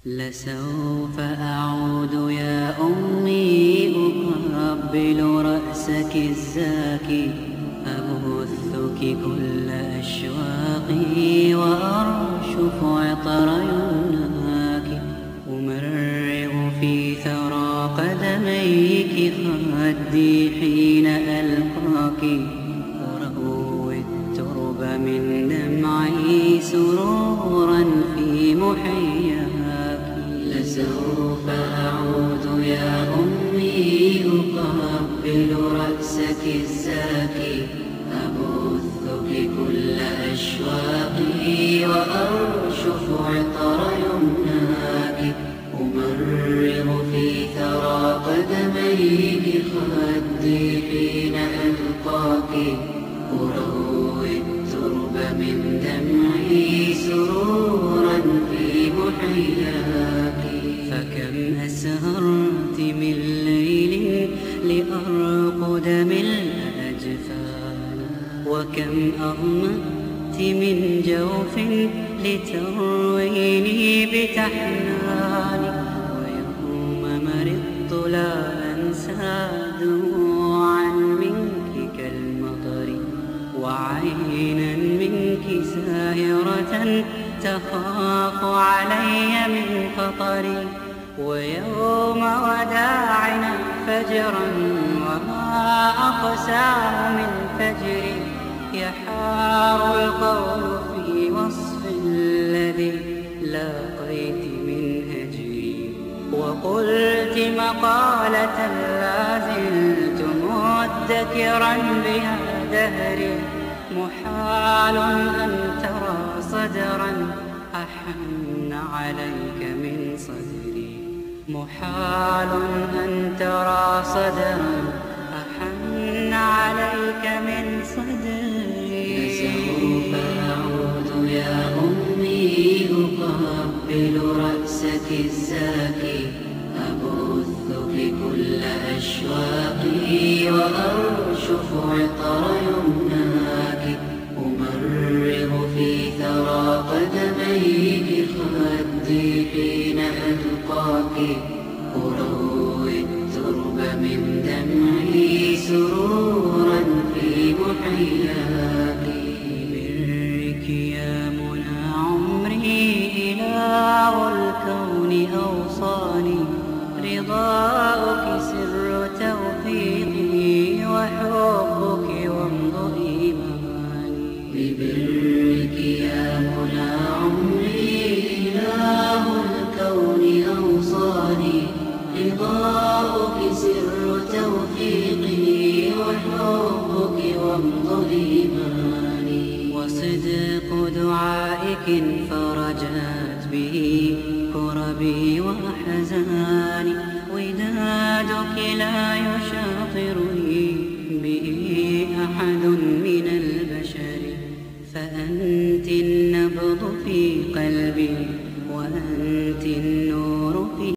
لسوف أعود يا أمي أقبل رأسك الزاكي، أبثك كل أشواقي وأرشف عطر يمناك، أمرغ في ثرى قدميك خدي حين ألقاك، أروي الترب من دمعي سرورا في محياك. لسوف أعود يا أمي أقبل رأسك الزاكي، أبثك كل أشواقي وأرشف عطر يمناك، أمرغ في ثرى قدميك خدي حين ألقاك، أروي الترب من دمعي سرورا في محياك. فكم أسهرت من ليل لأرقد ملء أجفان، وكم أغمأت من جوف لترويني بتحنان، ويوم مرضت لا أنسى دموعا منك كالمطر، وعينا منك ساهرة تخاف علي من خطري، ويوم وداعنا فجرا وما أقساه من فجري، يحار القول في وصف الذي لاقيت من هجري، وقلت مقالة لا زلت مدكرا بها دهري، محال أن ترى صدرا أحن عليك من صدري، محال أن ترى صدرا أحن عليك من صدري. لسوف أعود يا أمي أقبل رأسك الزاكي، أبثك كل أشواقي وأرشف عطر يمناك، أمرغ في ثرى قدميك خدي حين ألقاك، أروي الترب من دمعي سرورا في محياك. برك يا منى عمري إله الكون أوصاني، رضاؤك سر توفيقي وحبك وامض إيماني. ببرك يا منى عمري إله الكون أوصاني، رضاؤك سر توفيقي وحبك وامض إيماني. وصدق دعائك فرجت به كربي وأحزاني، ودادك لا يشاطرني به أحد